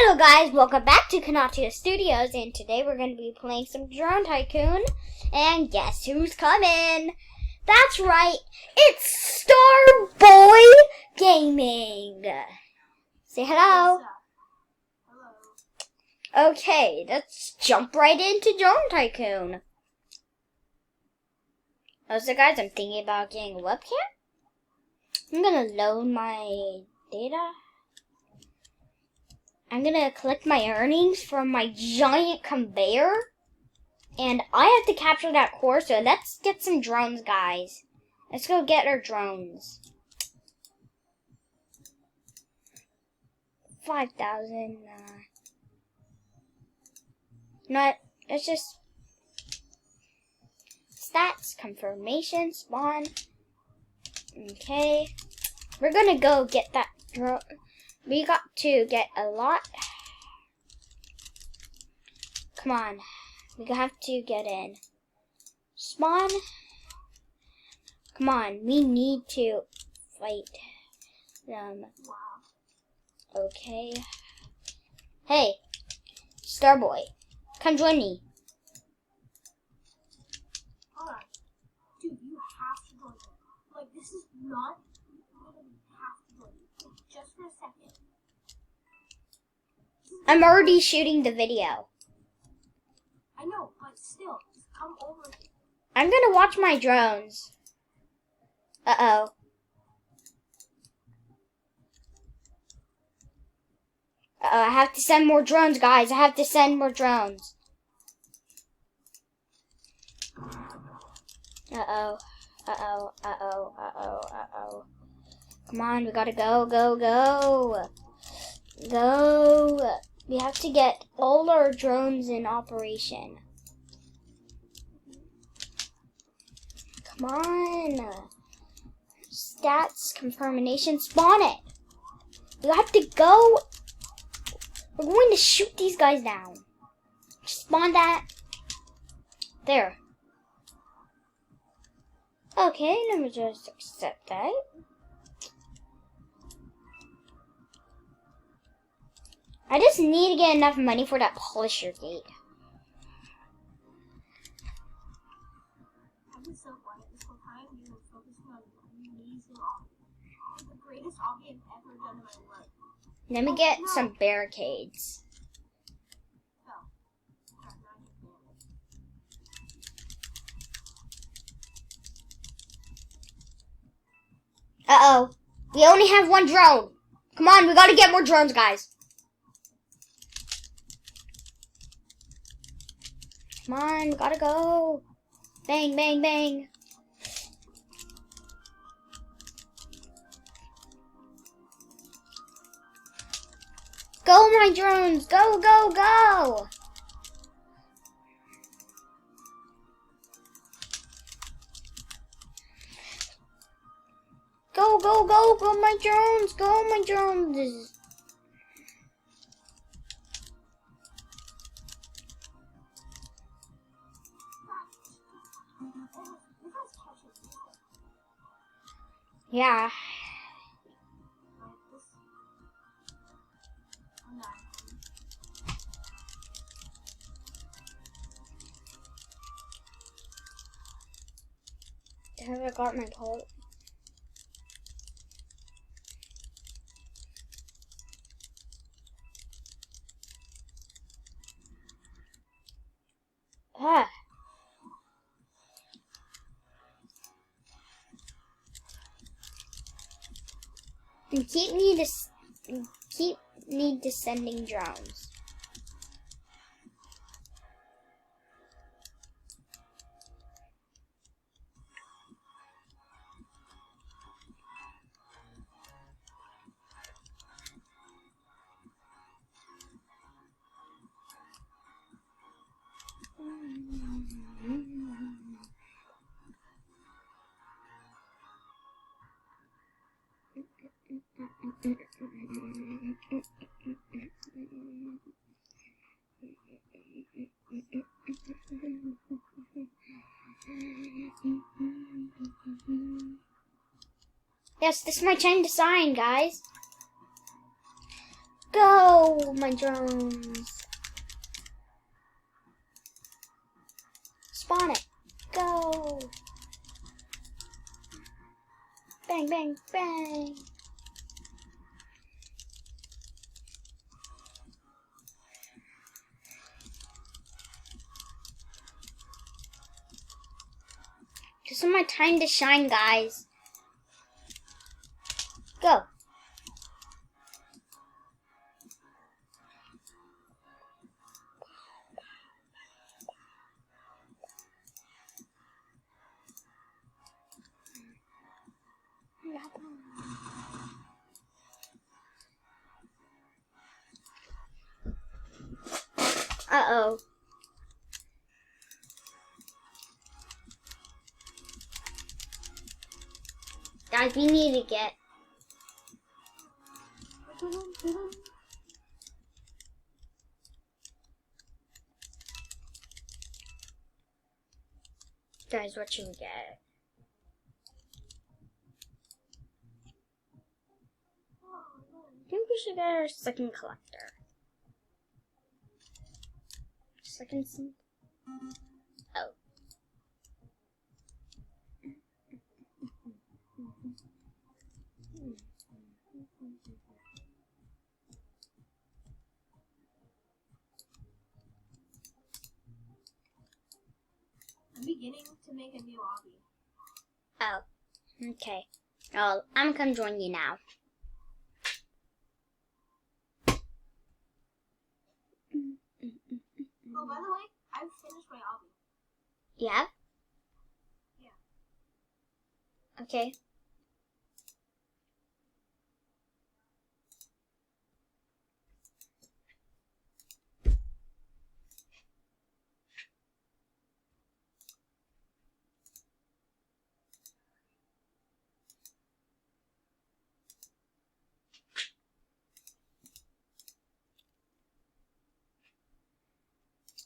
Hello guys, welcome back to Kanatu Studios, and today we're going to be playing some Drone Tycoon, and guess who's coming? That's right, it's Starboy Gaming! Say hello! Hello. Okay, let's jump right into Drone Tycoon. Also guys, I'm thinking about getting a webcam. I'm going to load my data. I'm gonna collect my earnings from my giant conveyor. And I have to capture that core, so let's get some drones, guys. Let's go get our drones. 5,000. No, let's just... Stats, confirmation, spawn. Okay. We're gonna go get that drone. We got to get a lot. Come on. We have to get in. Spawn. Come on. We need to fight them. Okay. Hey. Starboy. Come join me. Hold on. Dude, you have to join me. Like, this is not... You have to join me. Just for a second. I'm already shooting the video. I know, but still, just come over. I'm gonna watch my drones. Uh-oh. I have to send more drones, guys. I have to send more drones. Uh-oh. Uh-oh. Uh-oh. Uh-oh. Uh-oh. Come on, we gotta go, go, go. Go. We have to get all our drones in operation. Come on. Stats, confirmation, spawn it. We have to go. We're going to shoot these guys down. Spawn that. There. Okay, let me just accept that. I just need to get enough money for that polisher gate. I've been so quiet this whole time. You were focusing on an amazing obby. The greatest obby I've ever done in my life. Let me get some barricades. Uh-oh. We only have one drone. Come on, we gotta get more drones, guys. Come on, we gotta go. Bang, bang, bang. Go, my drones. Go, go, go. Go, go, go. Go, my drones. Go, my drones. Yeah. Have I got my pole? Ah. And keep me descending drones. Yes, this is my time to sign, guys. go, my drones. Spawn it. Go. Bang, bang, bang. This is my time to shine, guys. Go. Uh-oh. Guys, we need to get... Guys, what should we get? I think we should get our second collector. Second... Oh. I'm beginning to make a new hobby. Oh. Okay. Oh, I'm gonna come join you now. Oh, by the way, I've finished my hobby. Yeah? Yeah. Okay.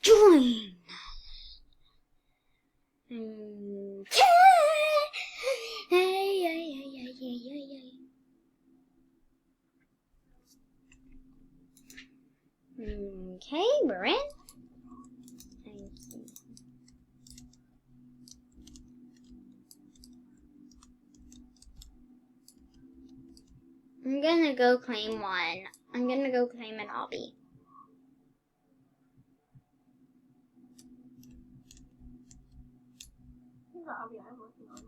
Join! Okay, we're in. Thank you. I'm gonna go claim one. I'm gonna go claim an obby. Here's the hobby I'm working on.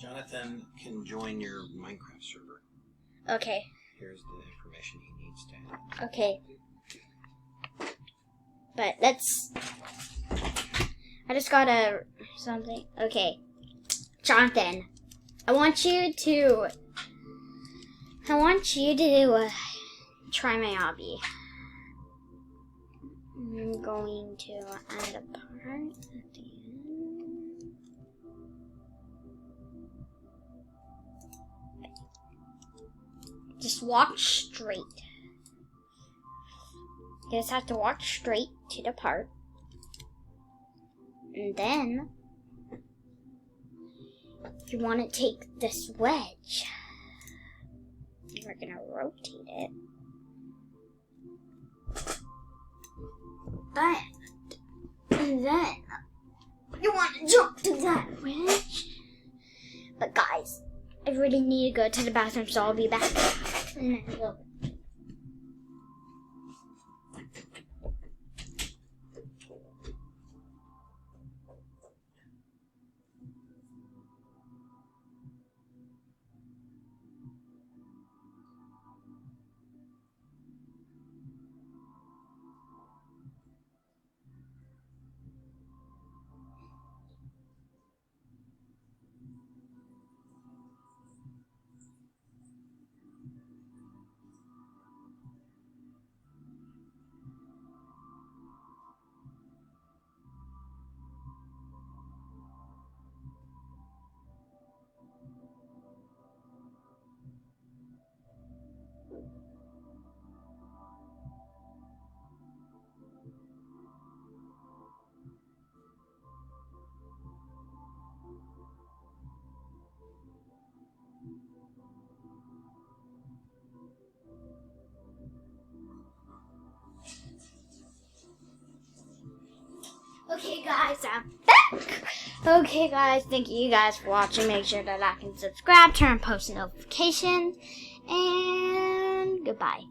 Jonathan can join your Minecraft server. Okay. Here's the information he needs to have. Okay. But let's... I just gotta... something. Okay. Jonathan, I want you to try my hobby. I'm going to add a part at the end. Just walk straight. You just have to walk straight to the part. And then you want to take this wedge. We're going to rotate it. And then you want to jump to that wedge. But guys, I really need to go to the bathroom, so I'll be back in a little bit. guys, I'm back. Okay, guys, thank you guys for watching. Make sure to like and subscribe, turn on post notifications, and goodbye.